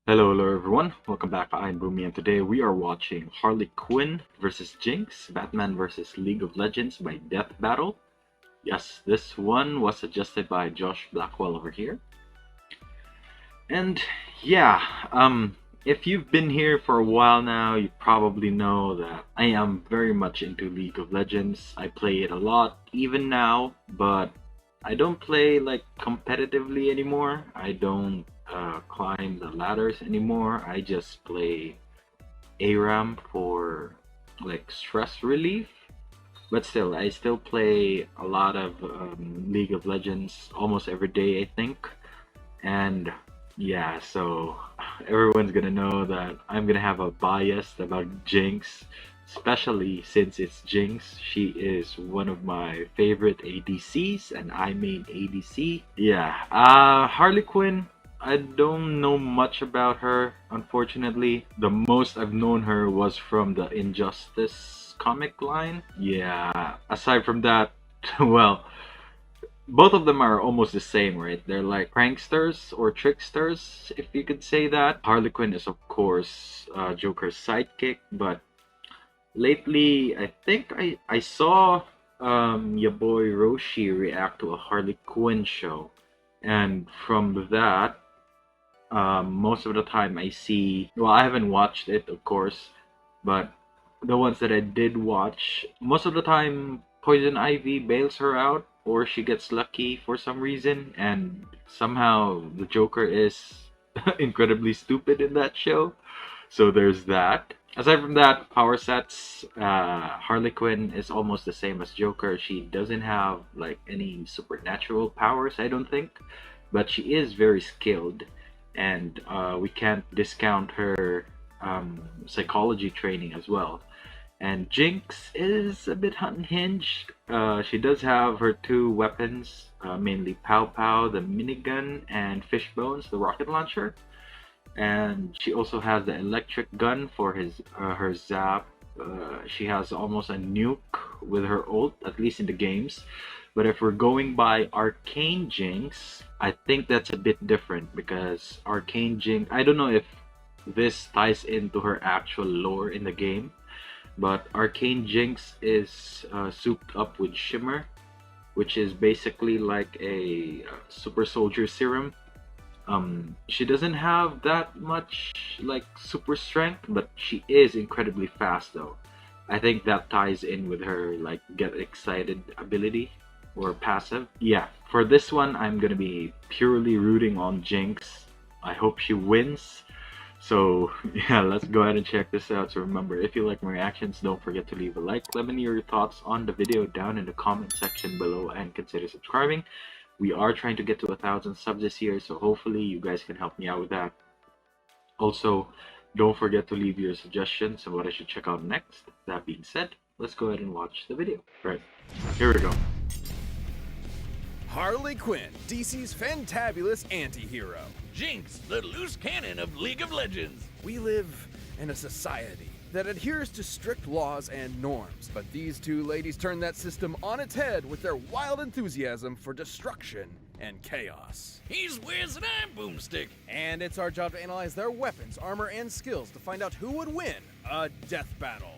Hello everyone. Welcome back to ImBumi, and today we are watching Harley Quinn versus Jinx, Batman versus League of Legends by Death Battle. Yes, this one was suggested by Josh Blackwell over here. And yeah, if you've been here for a while now, you probably know that I am very much into League of Legends. I play it a lot, even now, but I don't play like competitively anymore. I don't climb the ladders anymore. I just play ARAM for like stress relief. But still, I still play a lot of League of Legends almost every day, I think. And yeah, so everyone's gonna know that I'm gonna have a bias about Jinx, especially since it's Jinx. She is one of my favorite ADCs, and I main ADC. Yeah, Harley Quinn. I don't know much about her, unfortunately. The most I've known her was from the Injustice comic line. Yeah, aside from that, well, both of them are almost the same, right? They're like pranksters or tricksters, if you could say that. Harley Quinn is, of course, Joker's sidekick, but lately, I think I saw your boy Roshi react to a Harley Quinn show, and from that, most of the time I see. Well, I haven't watched it, of course, but the ones that I did watch, most of the time Poison Ivy bails her out or she gets lucky for some reason, and somehow the Joker is incredibly stupid in that show. So there's that. Aside from that, power sets, Harley Quinn is almost the same as Joker. She doesn't have like any supernatural powers, I don't think, but she is very skilled, and we can't discount her psychology training as well. And Jinx is a bit unhinged. She does have her two weapons, mainly Pow Pow, the minigun, and Fishbones, the rocket launcher. And she also has the electric gun for her zap. She has almost a nuke with her ult, at least in the games. But if we're going by Arcane Jinx, I think that's a bit different because Arcane Jinx, I don't know if this ties into her actual lore in the game, but Arcane Jinx is souped up with Shimmer, which is basically like a super soldier serum. She doesn't have that much like super strength, but she is incredibly fast though. I think that ties in with her like get excited ability or passive. Yeah, for this one I'm gonna be purely rooting on Jinx. I hope she wins. So yeah, let's go ahead and check this out. So remember, if you like my reactions, don't forget to leave a like. Let me know your thoughts on the video down in the comment section below, and consider subscribing. We are trying to get to 1,000 subs this year, so hopefully you guys can help me out with that. Also, don't forget to leave your suggestions on what I should check out next. That being said, let's go ahead and watch the video. Right, here we go. Harley Quinn, DC's fantabulous anti-hero. Jinx, the loose cannon of League of Legends. We live in a society that adheres to strict laws and norms, but these two ladies turn that system on its head with their wild enthusiasm for destruction and chaos. He's Wiz and I'm Boomstick. And it's our job to analyze their weapons, armor, and skills to find out who would win a death battle.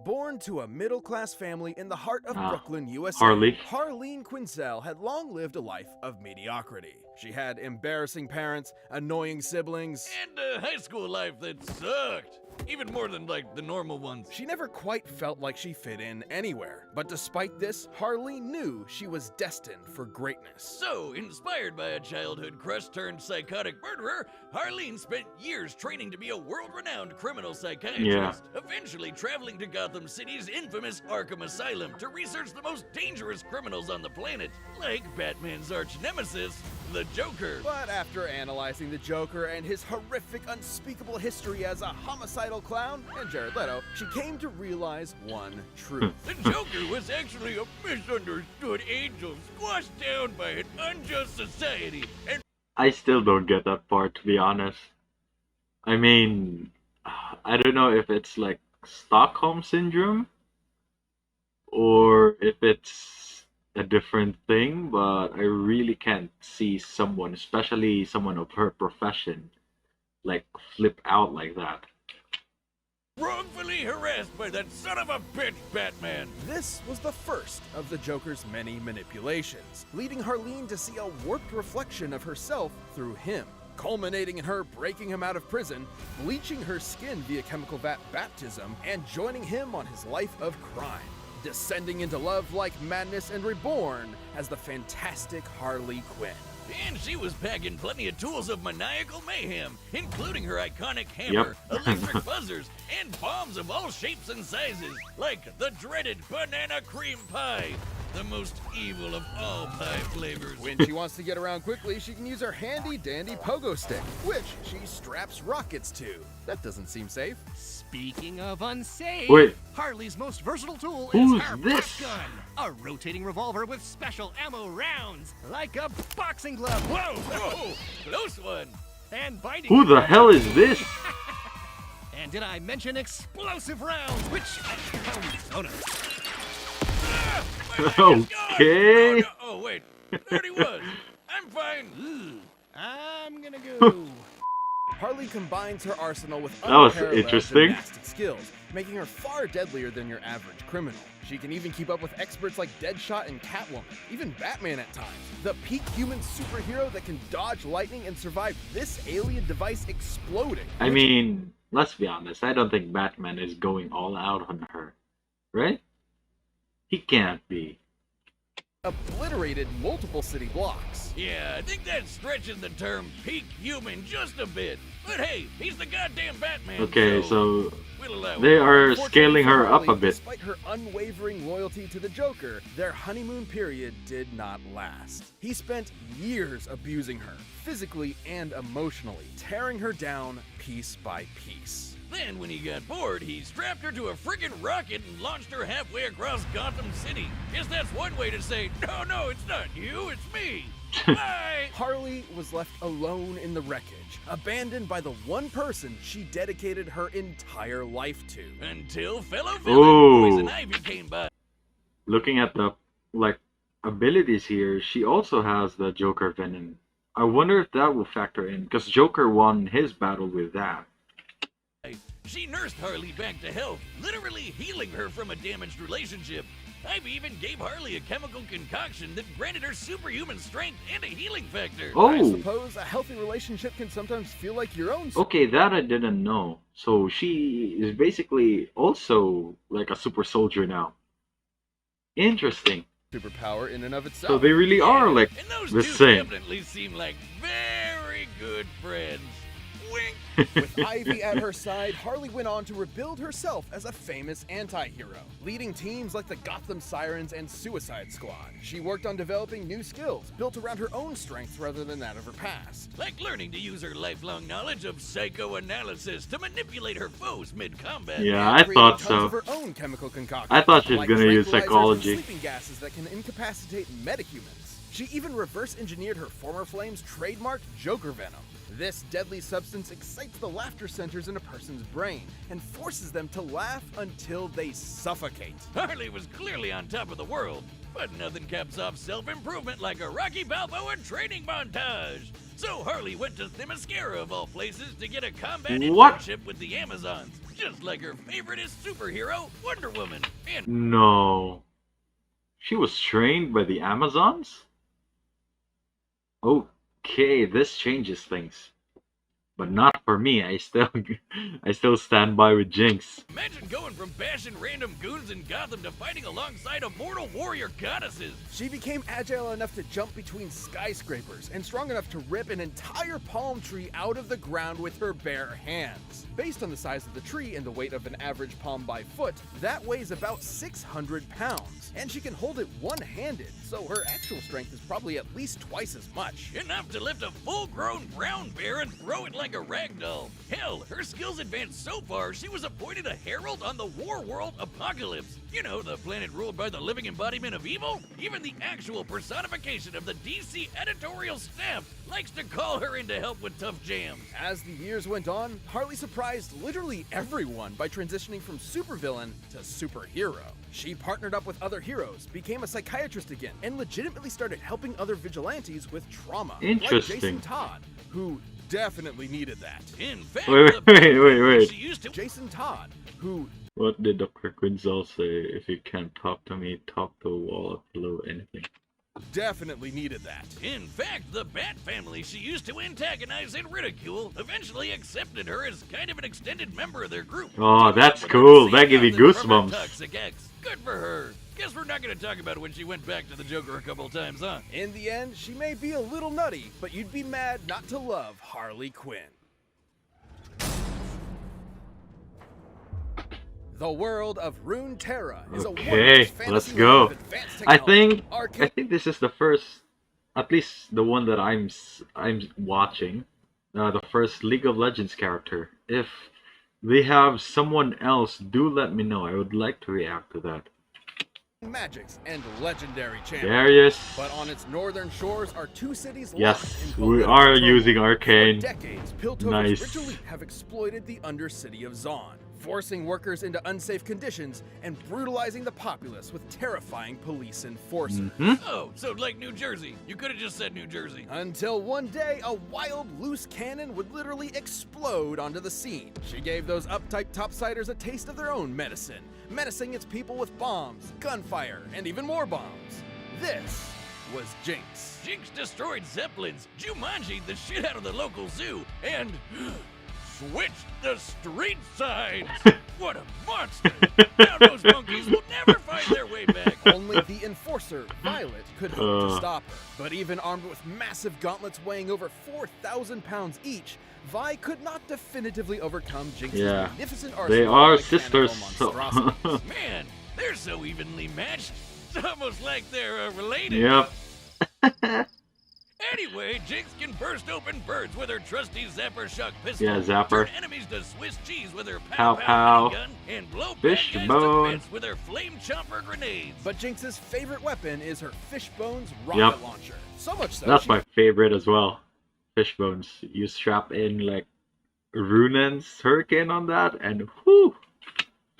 Born to a middle-class family in the heart of Brooklyn, USA, Harleen Quinzel had long lived a life of mediocrity. She had embarrassing parents, annoying siblings, And a high school life that sucked. Even more than, like, the normal ones. She never quite felt like she fit in anywhere. But despite this, Harleen knew she was destined for greatness. So, inspired by a childhood crush turned psychotic murderer, Harleen spent years training to be a world-renowned criminal psychiatrist, eventually traveling to Gotham City's infamous Arkham Asylum to research the most dangerous criminals on the planet, like Batman's arch-nemesis, the Joker. But after analyzing the Joker and his horrific, unspeakable history as a homicidal clown, and Jared Leto, she came to realize one truth. The Joker was actually a misunderstood angel squashed down by an unjust society, and I still don't get that part, to be honest. I mean, I don't know if it's like Stockholm syndrome or if it's a different thing, but I really can't see someone, especially someone of her profession, like flip out like that. Wrongfully harassed by that son of a bitch, Batman. This was the first of the Joker's many manipulations, leading Harleen to see a warped reflection of herself through him, culminating in her breaking him out of prison, bleaching her skin via chemical vat baptism, and joining him on his life of crime, descending into love like madness and reborn as the fantastic Harley Quinn. And she was packing plenty of tools of maniacal mayhem, including her iconic hammer, electric buzzers, and bombs of all shapes and sizes, like the dreaded banana cream pie, the most evil of all pie flavors. When she wants to get around quickly, she can use her handy-dandy pogo stick, which she straps rockets to. That doesn't seem safe. Speaking of unsafe, Wait. Harley's most versatile tool Who's is her this? butt gun, a rotating revolver with special ammo rounds, like a boxing glove. Whoa, whoa, close one. And binding. Who the hell is this? And did I mention explosive rounds, which oh no. Ah, my leg is Okay. gone. Oh, no. Oh, wait, there he was. I'm fine. I'm gonna go. Harley combines her arsenal with That was unparalleled interesting. gymnastic skills, making her far deadlier than your average criminal. She can even keep up with experts like Deadshot and Catwoman, even Batman at times. The peak human superhero that can dodge lightning and survive this alien device exploding. I mean, let's be honest. I don't think Batman is going all out on her, right? He can't be. Obliterated multiple city blocks. Yeah, I think that stretches the term peak human just a bit. But hey, he's the goddamn Batman. Okay, so we'll allow they it. are Unfortunately scaling for her up a Harley, bit. Despite her unwavering loyalty to the Joker, their honeymoon period did not last. He spent years abusing her, physically and emotionally, tearing her down piece by piece. Then, when he got bored, he strapped her to a friggin' rocket and launched her halfway across Gotham City. Guess that's one way to say, no, it's not you, it's me. Bye. Harley was left alone in the wreckage, abandoned by the one person she dedicated her entire life to. Until fellow Ooh. villain Poison Ivy came by. Looking at the abilities here, she also has the Joker Venom. I wonder if that will factor in, because Joker won his battle with that. She nursed Harley back to health, literally healing her from a damaged relationship. Ivy even gave Harley a chemical concoction that granted her superhuman strength and a healing factor. I Oh, suppose a healthy relationship can sometimes feel like your own. okay, that I didn't know. So she is basically also like a super soldier now. Interesting. Superpower in and of itself. So they really are like And those the two same. definitely seem like very good friends. Wink. With Ivy at her side, Harley went on to rebuild herself as a famous anti-hero, leading teams like the Gotham Sirens and Suicide Squad. She worked on developing new skills built around her own strengths rather than that of her past. Like learning to use her lifelong knowledge of psychoanalysis to manipulate her foes mid-combat. Yeah, And I created thought tons so. of her own chemical concoctions. I thought she was like gonna use tranquilizers and psychology. sleeping gases that can incapacitate metahumans. She even reverse engineered her former flame's trademarked Joker Venom. This deadly substance excites the laughter centers in a person's brain and forces them to laugh until they suffocate. Harley was clearly on top of the world, but nothing caps off self-improvement like a Rocky Balboa training montage. So Harley went to Themyscira of all places to get a combat What? internship with the Amazons, just like her favoriteest superhero, Wonder Woman. And No. She was trained by the Amazons? Okay, this changes things. But not for me. I still stand by with Jinx. imagine going from bashing random goons in Gotham to fighting alongside immortal warrior goddesses. She became agile enough to jump between skyscrapers and strong enough to rip an entire palm tree out of the ground with her bare hands. Based on the size of the tree and the weight of an average palm by foot, that weighs about 600 pounds. And she can hold it one-handed, so her actual strength is probably at least twice as much. Enough to lift a full-grown brown bear and throw it like a rag doll. Hell, her skills advanced so far, she was appointed a herald on the war world Apocalypse. You know, the planet ruled by the living embodiment of evil? Even the actual personification of the DC editorial staff likes to call her in to help with tough jams. As the years went on, Harley surprised literally everyone by transitioning from supervillain to superhero. She partnered up with other heroes, became a psychiatrist again, and legitimately started helping other vigilantes with trauma. Interesting. Like Jason Todd, who definitely needed that. In fact, Wait. she used to Jason Todd, who What did Dr. Quinzel say? If you can't talk to me, talk to a wall below anything. definitely needed that. In fact, the Bat family she used to antagonize and ridicule eventually accepted her as kind of an extended member of their group. Oh, that's cool. That gave me goosebumps. Toxic ex. Good for her. Guess we're not going to talk about when she went back to the Joker a couple of times, huh? In the end, she may be a little nutty, but you'd be mad not to love Harley Quinn. The world of Runeterra is a Okay, let's go. I think this is the first, at least the one that I'm watching, the first League of Legends character. If they have someone else, do let me know. I would like to react to that. Magics and legendary champions. Darius. But on its northern shores are two cities Yes, locked in we political are turmoil. using Arcane. For decades, Piltovers Nice. ritually have exploited the undercity of Zaun, forcing workers into unsafe conditions and brutalizing the populace with terrifying police enforcers. Oh, so like New Jersey. You could have just said New Jersey. Until one day, a wild, loose cannon would literally explode onto the scene. She gave those uptight topsiders a taste of their own medicine, menacing its people with bombs, gunfire, and even more bombs. This was Jinx. Jinx destroyed Zeppelins, Jumanji'd the shit out of the local zoo, and switched the street signs. What a monster! Now those monkeys will never find their way back. Only the enforcer, Violet, could hope to stop her. But even armed with massive gauntlets weighing over 4,000 pounds each, Vi could not definitively overcome Jinx's magnificent arsenal They are of mechanical sisters. monstrosities. Man, they're so evenly matched. It's almost like they're related. Yep. Anyway, Jinx can burst open birds with her trusty Zapper Shock pistol, Yeah, Zapper. turn enemies to Swiss cheese with her Pow Pow Pow. Pow minigun, and blow Fish bad guys bone. to bits with her Flame Chomper grenades. But Jinx's favorite weapon is her Fishbones rocket Yep. launcher. So much so, That's she my favorite as well. Fishbones. You strap in like Runan's Hurricane on that, and whoo!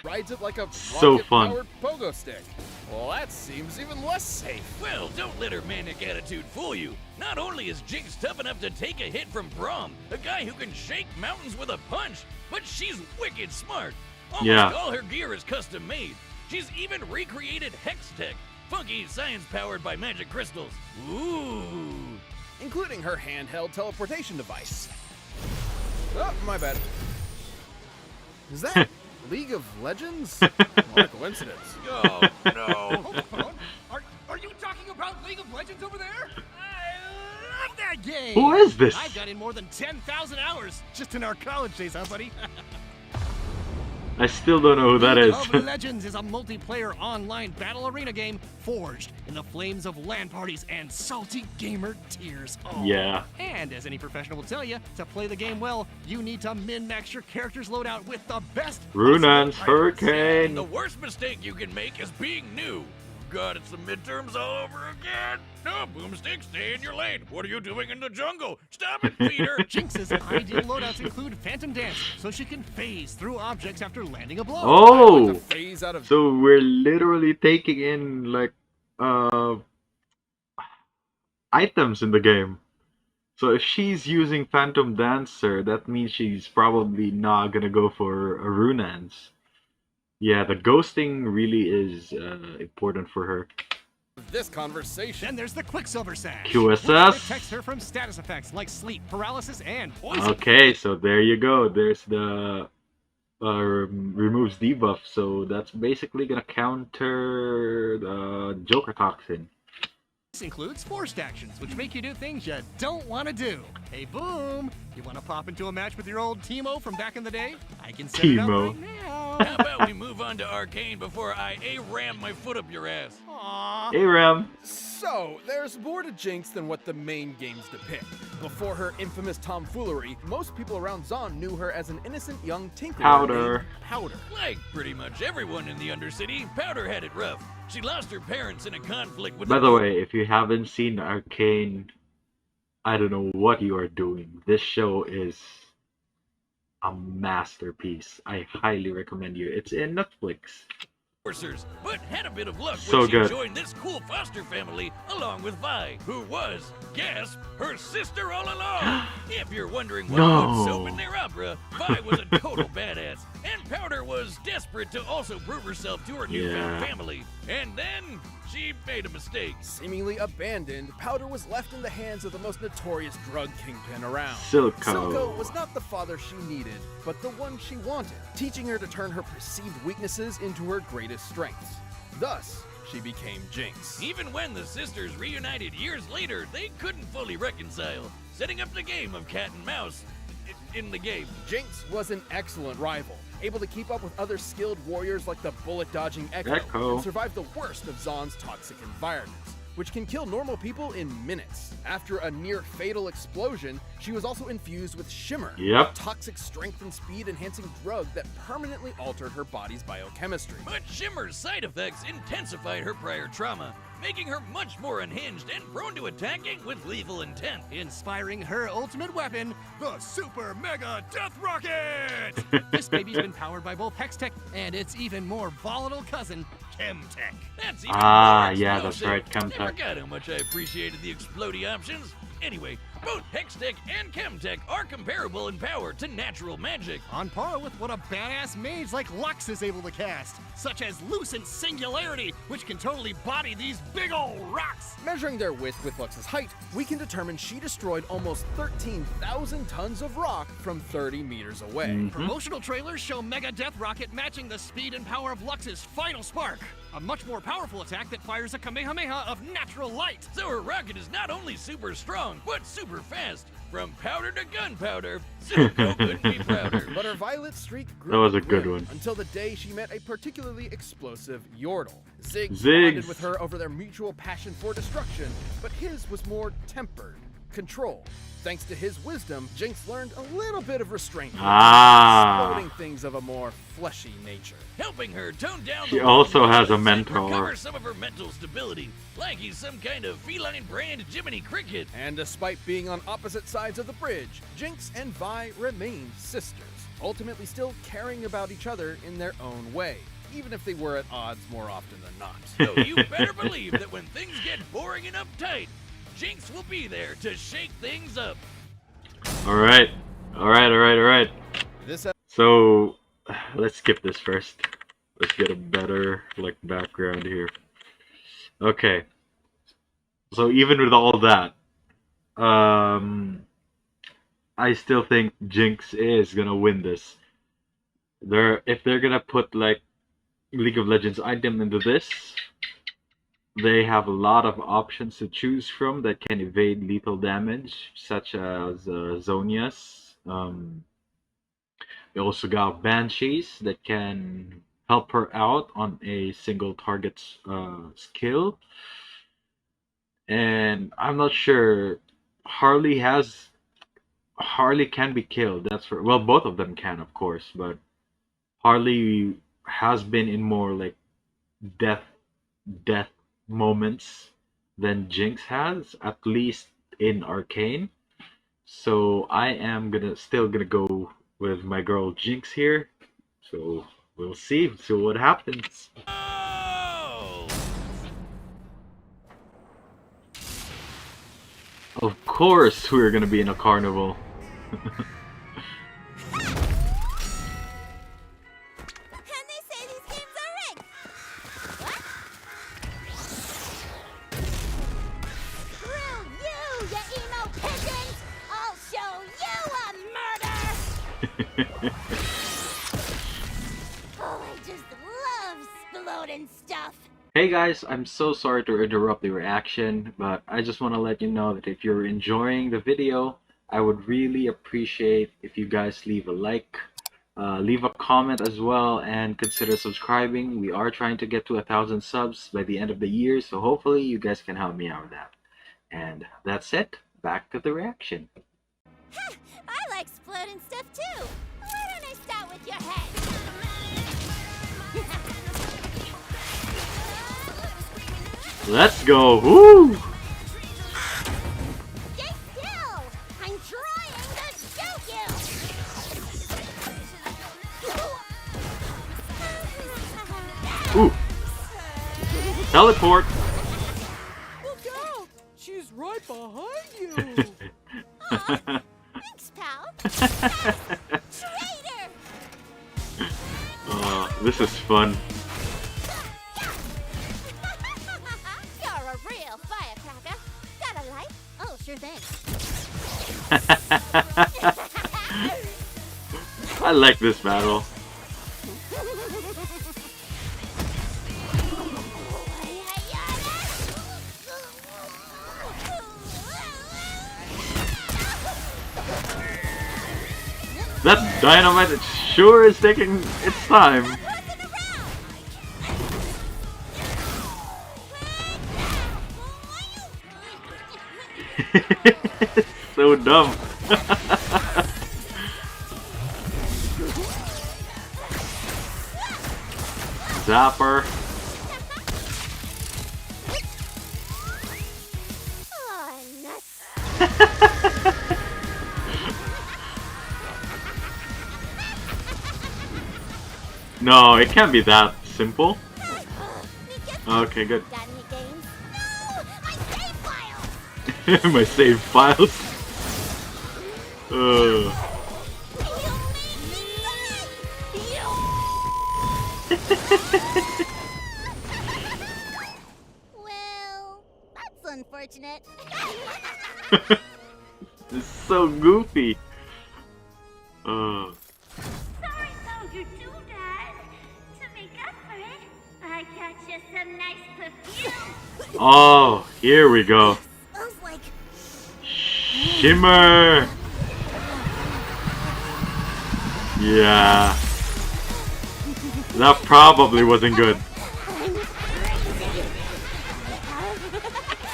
rides it like a So fun. rocket-powered pogo stick. Well, that seems even less safe. Well, don't let her manic attitude fool you. Not only is Jinx tough enough to take a hit from Braum, a guy who can shake mountains with a punch, but she's wicked smart. Almost all her gear is custom made. She's even recreated Hex Tech, funky science powered by magic crystals. Ooh. Including her handheld teleportation device. Oh, my bad. Is that League of Legends? What a coincidence. Oh, no. Hold on. Are you talking about League of Legends over there? I love that game! Who is this? I've got in more than 10,000 hours just in our college days, huh, buddy? I still don't know who that League is. of Legends is a multiplayer online battle arena game forged in the flames of LAN parties and salty gamer tears. Oh. Yeah. And as any professional will tell you, to play the game well, you need to min-max your character's loadout with the best Runan's possible items. Hurricane. The worst mistake you can make is being new. God, it's the midterms all over again. No, Boomstick, stay in your lane. What are you doing in the jungle? Stop it, Peter. Jinx's ideal loadouts include Phantom Dance, so she can phase through objects after landing a blow. Oh, The phase out of so we're literally taking in like items in the game. So if she's using Phantom Dancer, that means she's probably not gonna go for a Runan's. Yeah, the ghosting really is important for her. this conversation. Then there's the Quicksilver Sash, QSS. which protects her from status effects like sleep, paralysis, and poison. Okay, so there you go. There's the removes debuff, so that's basically gonna counter the Joker Toxin. This includes forced actions, which make you do things you don't want to do. Hey, Boom! You want to pop into a match with your old Teemo from back in the day? I can set it up Teemo. right now. How about we move on to Arcane before I ram my foot up your ass? Aww. Hey, Ram. So, there's more to Jinx than what the main games depict. Before her infamous tomfoolery, most people around Zon knew her as an innocent young tinkerer Powder. named Powder. Like pretty much everyone in the Undercity, Powder had it rough. She lost her parents in a conflict with By the way, if you haven't seen Arcane, I don't know what you are doing. This show is a masterpiece. I highly recommend you. It's in Netflix. enforcers, but had a bit of luck So when she good. joined this cool foster family along with Vi, who was, gasp, her sister all along. If you're wondering what No. put soap in their opera, Vi was a total badass, and Powder was desperate to also prove herself to her newfound Yeah. family. And then she made a mistake. Seemingly abandoned, Powder was left in the hands of the most notorious drug kingpin around. Silco. Silco was not the father she needed, but the one she wanted, teaching her to turn her perceived weaknesses into her greatest strengths. Thus, she became Jinx. Even when the sisters reunited years later, they couldn't fully reconcile, setting up the game of cat and mouse in the game. Jinx was an excellent rival, able to keep up with other skilled warriors like the bullet-dodging Echo, and survive the worst of Zon's toxic environments, which can kill normal people in minutes. After a near-fatal explosion, she was also infused with Shimmer, Yep. a toxic strength and speed-enhancing drug that permanently altered her body's biochemistry. But Shimmer's side effects intensified her prior trauma, making her much more unhinged and prone to attacking with lethal intent. Inspiring her ultimate weapon, the Super Mega Death Rocket! This baby's been powered by both Hextech and its even more volatile cousin, Chemtech. That's even Ah, more yeah, that's explosive. right, Chemtech. I forgot how much I appreciated the explodey options. Anyway, both Hextech and Chemtech are comparable in power to natural magic. On par with what a badass mage like Lux is able to cast, such as Lucent Singularity, which can totally body these big ol' rocks. Measuring their width with Lux's height, we can determine she destroyed almost 13,000 tons of rock from 30 meters away. Promotional trailers show Mega Death Rocket matching the speed and power of Lux's Final Spark, a much more powerful attack that fires a Kamehameha of natural light. So her rocket is not only super strong, but super fast. From powder to gunpowder, Silco couldn't be prouder. But her violet streak grew That was a good grim one. until the day she met a particularly explosive Yordle. Ziggs Ziggs. bonded with her over their mutual passion for destruction, but his was more tempered, control. Thanks to his wisdom, Jinx learned a little bit of restraint, exploding things of a more fleshy nature. Helping her tone down She the also wild has a moments and mentor. recover some of her mental stability, like he's some kind of feline brand Jiminy Cricket. And despite being on opposite sides of the bridge, Jinx and Vi remained sisters, ultimately still caring about each other in their own way, even if they were at odds more often than not. So you better believe that when things get boring and uptight, Jinx will be there to shake things up. Alright. Alright. This So, let's skip this first. Let's get a better, background here. Okay. So even with all that, I still think Jinx is gonna win this. If they're gonna put, League of Legends item into this, they have a lot of options to choose from that can evade lethal damage, such as Zonia's. We also got Banshees that can help her out on a single target skill. And I'm not sure. Harley can be killed. That's for both of them can, of course, but Harley has been in more death moments than Jinx has, at least in Arcane. So I am still gonna go with my girl Jinx here. So we'll see what happens. Oh! Of course we're gonna be in a carnival. And they say these games are rigged. What? Screw you, you emo pigeons! I'll show you a murder! Oh, I just love exploding stuff. Hey guys, I'm so sorry to interrupt the reaction, but I just want to let you know that if you're enjoying the video, I would really appreciate if you guys leave a like, Leave a comment as well and consider subscribing. We are trying to get to 1,000 subs by the end of the year, so hopefully you guys can help me out with that. And that's it. Back to the reaction. I like exploding stuff too. Why don't I start with your head? Let's go! Woo! Stay still! I'm trying to shoot you! Ooh! Teleport! Look out! She's right behind you! Thanks, pal. Traitor! Oh, this is fun. You're a real firecracker. Got a light? Oh, sure thing. I like this battle. That dynamite, it sure is taking its time. So dumb. Zapper. Oh, nuts. No, it can't be that simple. Okay, good. Got any games? No! My save files! My save files. Well, that's unfortunate. It's so goofy. Sorry, Soldier Doodad. To make up for it, I got you some nice perfume. Oh, here we go. Smells like Shimmer. Yeah. That probably wasn't good.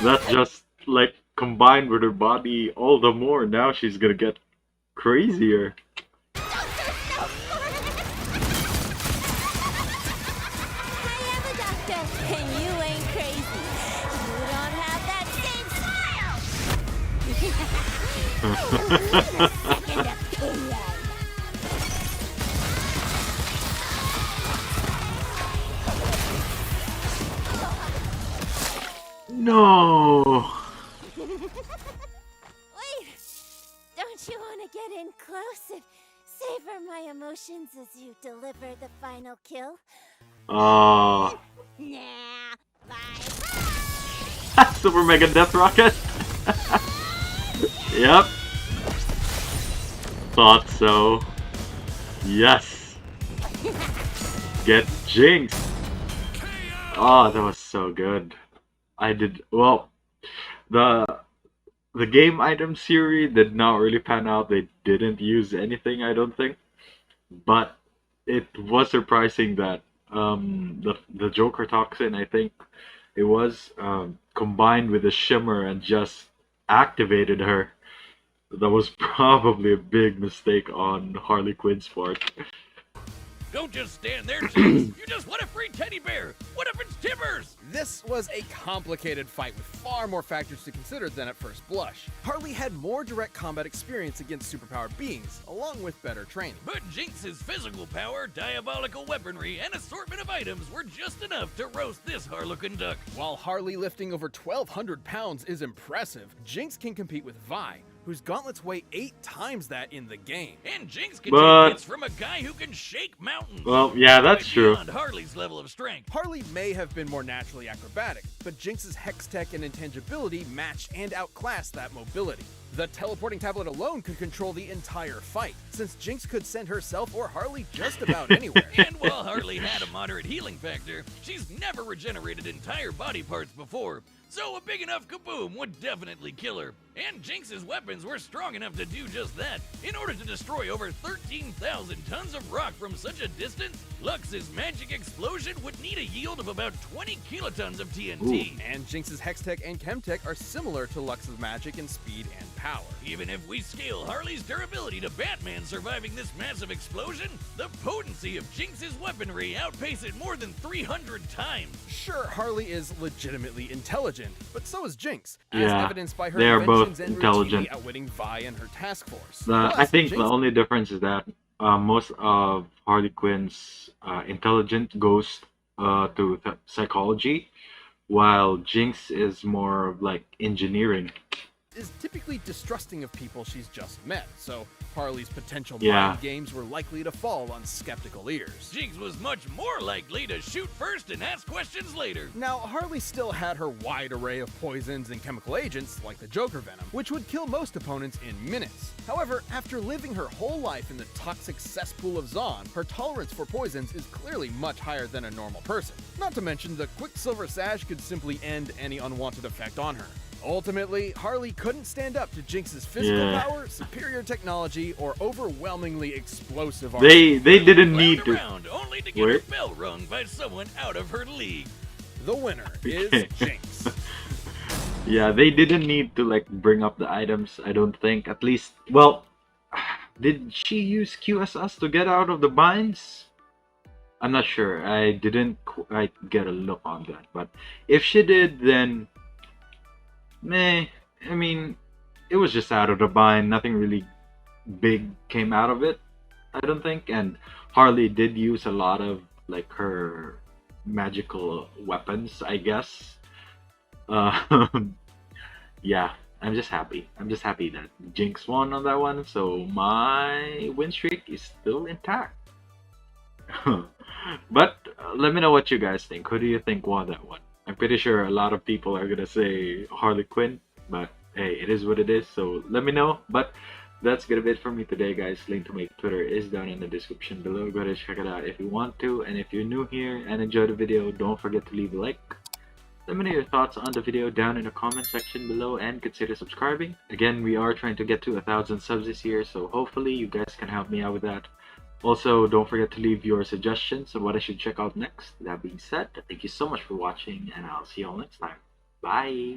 That's just like combined with her body all the more. Now she's gonna get crazier. I am a doctor, and you ain't crazy. You don't have that same smile. Second opinion. No. Wait, don't you want to get in close and savor my emotions as you deliver the final kill? Oh. Nah, bye. Super Mega Death Rocket. Yep. Thought so. Yes. Get Jinx. Oh, that was so good. I did well. The game item series did not really pan out. They didn't use anything, I don't think. But it was surprising that the Joker Toxin, I think it was combined with the Shimmer and just activated her. That was probably a big mistake on Harley Quinn's part. Don't just stand there, Jinx. You just want a free teddy bear. What if it's Timbers? This was a complicated fight with far more factors to consider than at first blush. Harley had more direct combat experience against superpowered beings, along with better training. But Jinx's physical power, diabolical weaponry, and assortment of items were just enough to roast this Harlequin duck. While Harley lifting over 1,200 pounds is impressive, Jinx can compete with Vi, whose gauntlets weigh 8 times that in the game. And Jinx can But- take hits from a guy who can shake mountains. Well, yeah, that's Quite true. Beyond Harley's level of strength. Harley may have been more naturally acrobatic, but Jinx's hex tech and intangibility matched and outclassed that mobility. The teleporting tablet alone could control the entire fight, since Jinx could send herself or Harley just about anywhere. And while Harley had a moderate healing factor, she's never regenerated entire body parts before, so a big enough kaboom would definitely kill her. And Jinx's weapons were strong enough to do just that. In order to destroy over 13,000 tons of rock from such a distance, Lux's magic explosion would need a yield of about 20 kilotons of TNT. Ooh. And Jinx's Hextech and Chemtech are similar to Lux's magic in speed and power. Even if we scale Harley's durability to Batman surviving this massive explosion, the potency of Jinx's weaponry outpaces it more than 300 times. Sure, Harley is legitimately intelligent, but so is Jinx, as Yeah, evidenced by her they are both inventions and intelligent. routinely outwitting Vi and her task force. I Plus, think the Jinx only difference is that most of Harley Quinn's intelligence goes to psychology, while Jinx is more of like engineering. is typically distrusting of people she's just met, so Harley's potential Yeah. mind games were likely to fall on skeptical ears. Jinx was much more likely to shoot first and ask questions later. Now, Harley still had her wide array of poisons and chemical agents, like the Joker Venom, which would kill most opponents in minutes. However, after living her whole life in the toxic cesspool of Zon, her tolerance for poisons is clearly much higher than a normal person. Not to mention, the Quicksilver Sash could simply end any unwanted effect on her. Ultimately, Harley couldn't stand up to Jinx's physical Yeah. power, superior technology, or overwhelmingly explosive They didn't Wound need to. around only to get her Wait. bell rung by someone out of her league. The winner is Okay. Jinx. Yeah, they didn't need to like bring up the items, I don't think. At least, well, did she use QSS to get out of the binds? I'm not sure. I didn't quite get a look on that. But if she did, then meh. I mean, it was just out of the bind. Nothing really big came out of it, I don't think. And Harley did use a lot of like her magical weapons, I guess. Yeah, I'm just happy. I'm just happy that Jinx won on that one, so my win streak is still intact. But let me know what you guys think. Who do you think won that one? I'm pretty sure a lot of people are gonna say Harley Quinn, but hey, it is what it is, so let me know. But that's gonna be it for me today, guys. Link to my Twitter is down in the description below. Go ahead and check it out if you want to. And if you're new here and enjoyed the video, don't forget to leave a like. Let me know your thoughts on the video down in the comment section below, and consider subscribing. Again, we are trying to get to 1,000 subs this year, so hopefully you guys can help me out with that. Also, don't forget to leave your suggestions on what I should check out next. That being said, thank you so much for watching, and I'll see you all next time. Bye!